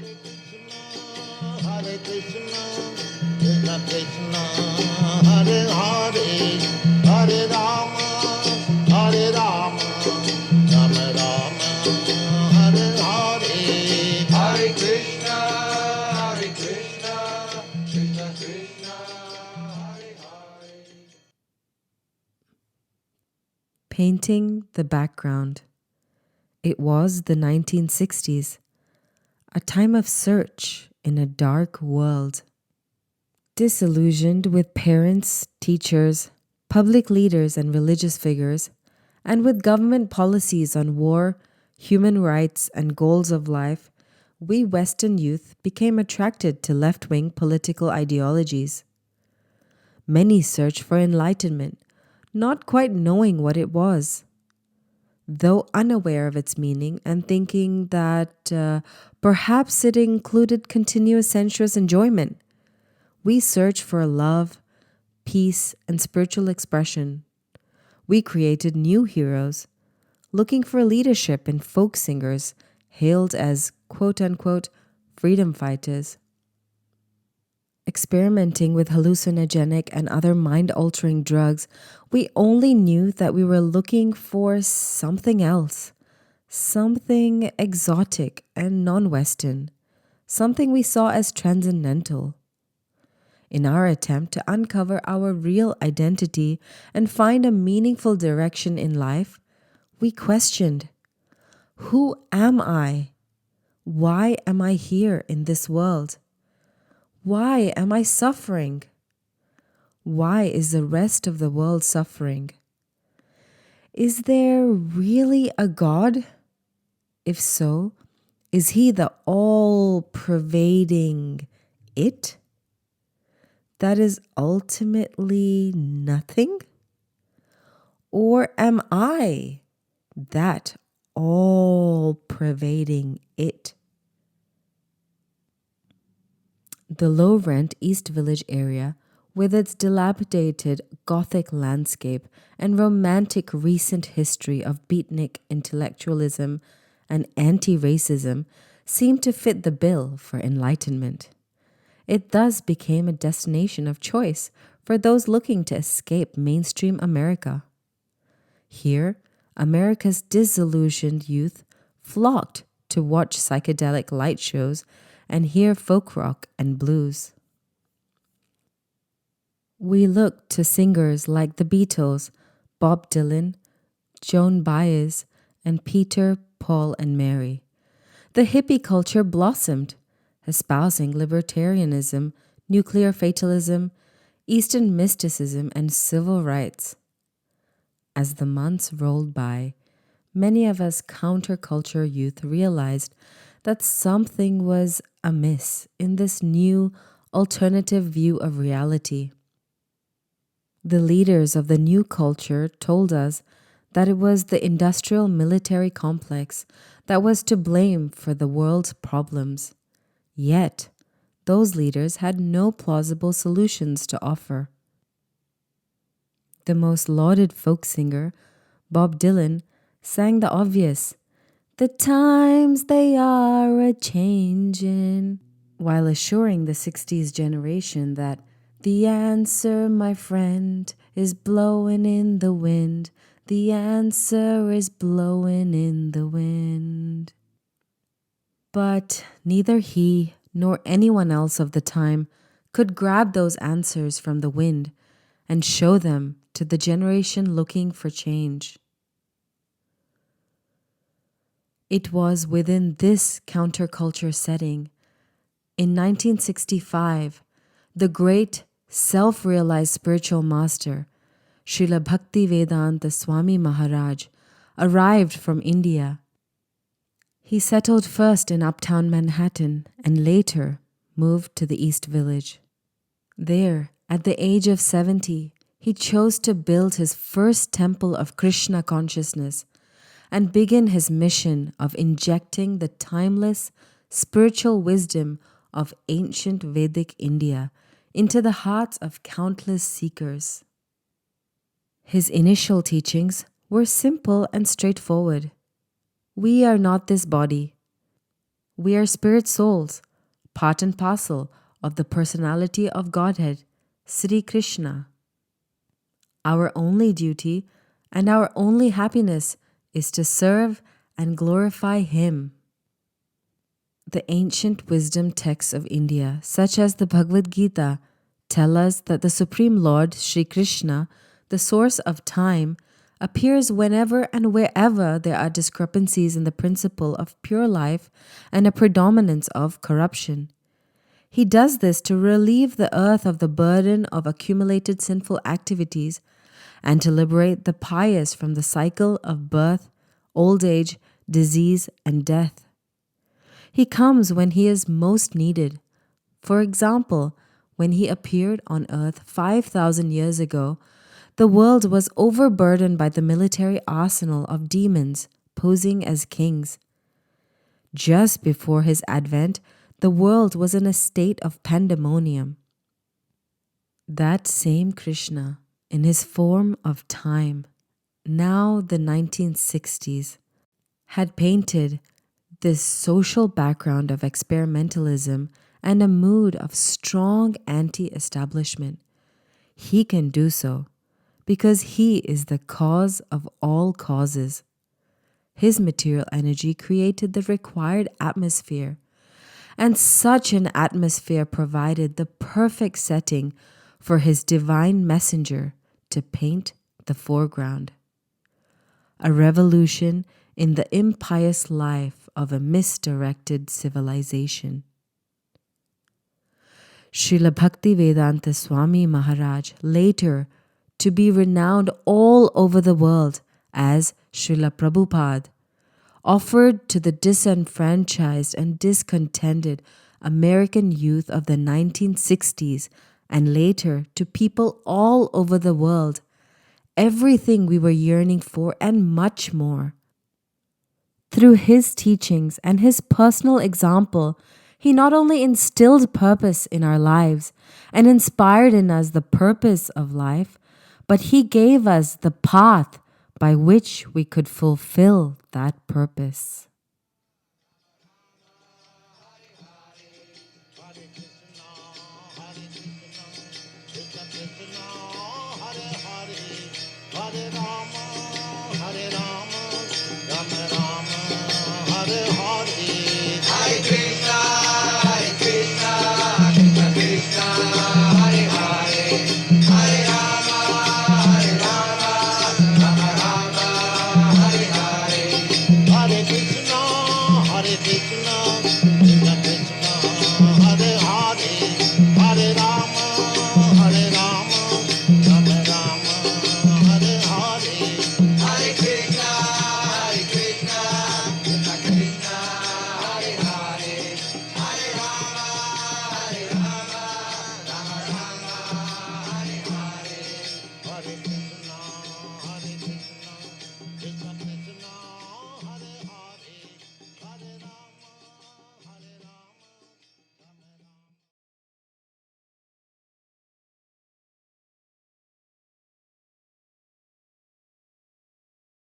Hare Krishna, Krishna Krishna, Hare Hare, Hare Rama, Hare Rama, Rama Rama, Hare Hare, Hare Krishna, Krishna Krishna, Hare Hare. Painting the background. It was the 1960s, a time of search in a dark world. Disillusioned with parents, teachers, public leaders, and religious figures, and with government policies on war, human rights, and goals of life, we Western youth became attracted to left-wing political ideologies. Many searched for enlightenment, not quite knowing what it was, though unaware of its meaning and thinking that perhaps it included continuous sensuous enjoyment. We searched for love, peace, and spiritual expression. We created new heroes, looking for leadership in folk singers hailed as quote-unquote freedom fighters. Experimenting with hallucinogenic and other mind-altering drugs, we only knew that we were looking for something else, something exotic and non-Western, something we saw as transcendental. In our attempt to uncover our real identity and find a meaningful direction in life, we questioned, who am I? Why am I here in this world? Why am I suffering? Why is the rest of the world suffering? Is there really a God? If so, is He the all-pervading it? That is ultimately nothing? Or am I that all-pervading it? The low-rent East Village area, with its dilapidated Gothic landscape and romantic recent history of beatnik intellectualism and anti-racism, seemed to fit the bill for enlightenment. It thus became a destination of choice for those looking to escape mainstream America. Here, America's disillusioned youth flocked to watch psychedelic light shows and hear folk rock and blues. We looked to singers like the Beatles, Bob Dylan, Joan Baez, and Peter, Paul, and Mary. The hippie culture blossomed, espousing libertarianism, nuclear fatalism, Eastern mysticism, and civil rights. As the months rolled by, many of us counterculture youth realized that something was amiss in this new, alternative view of reality. The leaders of the new culture told us that it was the industrial military complex that was to blame for the world's problems. Yet, those leaders had no plausible solutions to offer. The most lauded folk singer, Bob Dylan, sang the obvious, "The times they are a-changin'," while assuring the 60s generation that the answer, my friend, is blowing in the wind. The answer is blowing in the wind. But neither he nor anyone else of the time could grab those answers from the wind and show them to the generation looking for change. It was within this counterculture setting, in 1965, the great self-realized spiritual master, Srila Bhakti Vedanta Swami Maharaj, arrived from India. He settled first in uptown Manhattan and later moved to the East Village. There, at the age of 70, he chose to build his first temple of Krishna consciousness and begin his mission of injecting the timeless spiritual wisdom of ancient Vedic India into the hearts of countless seekers. His initial teachings were simple and straightforward. We are not this body. We are spirit souls, part and parcel of the personality of Godhead, Sri Krishna. Our only duty and our only happiness is to serve and glorify Him. The ancient wisdom texts of India, such as the Bhagavad Gita, tell us that the Supreme Lord, Sri Krishna, the source of time, appears whenever and wherever there are discrepancies in the principle of pure life and a predominance of corruption. He does this to relieve the earth of the burden of accumulated sinful activities and to liberate the pious from the cycle of birth, old age, disease, and death. He comes when he is most needed. For example, when he appeared on earth 5,000 years ago, the world was overburdened by the military arsenal of demons posing as kings. Just before his advent, the world was in a state of pandemonium. That same Krishna, in his form of time, now the 1960s, had painted this social background of experimentalism and a mood of strong anti-establishment. He can do so because he is the cause of all causes. His material energy created the required atmosphere, and such an atmosphere provided the perfect setting for his divine messenger to paint the foreground. A revolution in the impious life of a misdirected civilization. Srila Bhakti Vedanta Swami Maharaj, later to be renowned all over the world as Srila Prabhupada, offered to the disenfranchised and discontented American youth of the 1960s and later to people all over the world everything we were yearning for and much more. Through his teachings and his personal example, he not only instilled purpose in our lives and inspired in us the purpose of life, but he gave us the path by which we could fulfill that purpose.